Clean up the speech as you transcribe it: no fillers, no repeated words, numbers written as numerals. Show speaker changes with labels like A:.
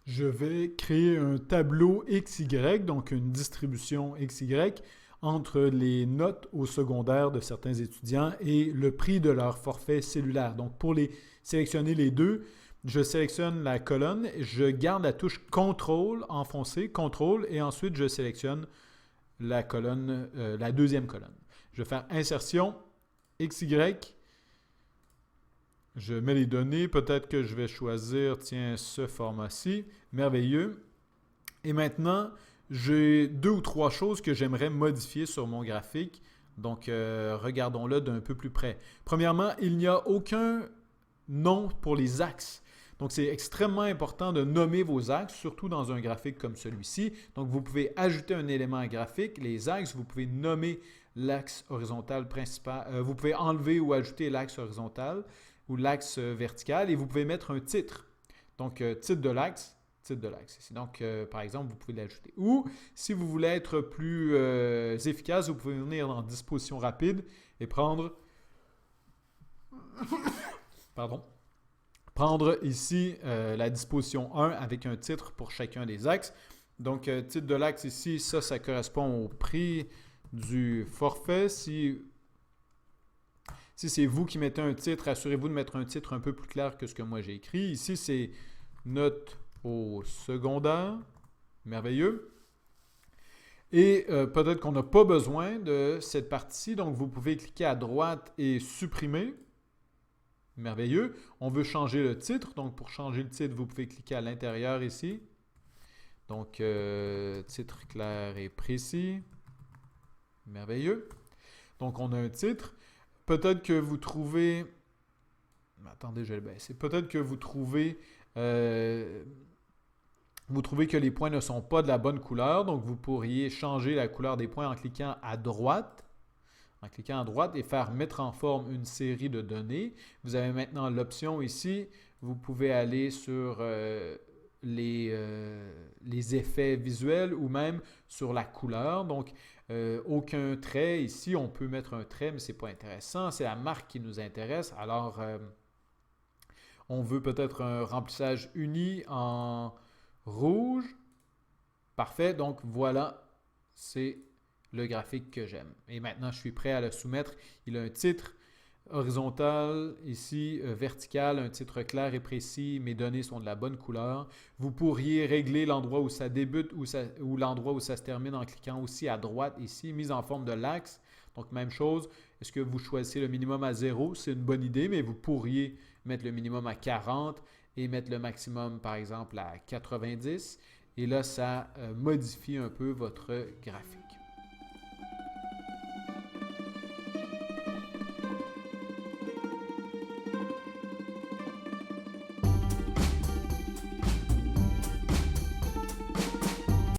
A: Je vais créer un tableau XY, donc une distribution XY, entre les notes au secondaire de certains étudiants et le prix de leur forfait cellulaire. Donc, pour sélectionner les deux, je sélectionne la colonne, je garde la touche CTRL enfoncée, CTRL, et ensuite je sélectionne la colonne, la deuxième colonne. Je vais faire insertion, XY, je mets les données, peut-être que je vais choisir, tiens, ce format-ci, merveilleux. Et maintenant, j'ai deux ou trois choses que j'aimerais modifier sur mon graphique. Donc, regardons-le d'un peu plus près. Premièrement, il n'y a aucun nom pour les axes. Donc, c'est extrêmement important de nommer vos axes, surtout dans un graphique comme celui-ci. Donc, vous pouvez ajouter un élément graphique, les axes, vous pouvez nommer l'axe horizontal principal, vous pouvez enlever ou ajouter l'axe horizontal ou l'axe vertical et vous pouvez mettre un titre. Donc, titre de l'axe ici. Donc, par exemple, vous pouvez l'ajouter. Ou, si vous voulez être plus efficace, vous pouvez venir dans disposition rapide et pardon, prendre ici la disposition 1 avec un titre pour chacun des axes. Donc, titre de l'axe ici, ça correspond au prix du forfait. Si c'est vous qui mettez un titre, assurez-vous de mettre un titre un peu plus clair que ce que moi j'ai écrit. Ici, c'est note au secondaire. Merveilleux. Et peut-être qu'on n'a pas besoin de cette partie-ci, donc vous pouvez cliquer à droite et supprimer. Merveilleux. On veut changer le titre, donc pour changer le titre, vous pouvez cliquer à l'intérieur ici. Donc, titre clair et précis. Merveilleux. Donc, on a un titre. Peut-être que vous trouvez... Attendez, je vais le baisser. Peut-être que vous trouvez que les points ne sont pas de la bonne couleur. Donc, vous pourriez changer la couleur des points en cliquant à droite. En cliquant à droite et faire mettre en forme une série de données. Vous avez maintenant l'option ici. Vous pouvez aller sur les effets visuels ou même sur la couleur. Donc, aucun trait ici. On peut mettre un trait, mais ce n'est pas intéressant. C'est la marque qui nous intéresse. Alors, on veut peut-être un remplissage uni en rouge. Parfait. Donc, voilà, c'est le graphique que j'aime. Et maintenant, je suis prêt à le soumettre. Il a un titre horizontal, ici, vertical, un titre clair et précis. Mes données sont de la bonne couleur. Vous pourriez régler l'endroit où ça débute ou l'endroit où ça se termine en cliquant aussi à droite ici, mise en forme de l'axe. Donc, même chose. Est-ce que vous choisissez le minimum à 0? C'est une bonne idée, mais vous pourriez mettre le minimum à 40 et mettre le maximum, par exemple, à 90. Et là, ça modifie un peu votre graphique.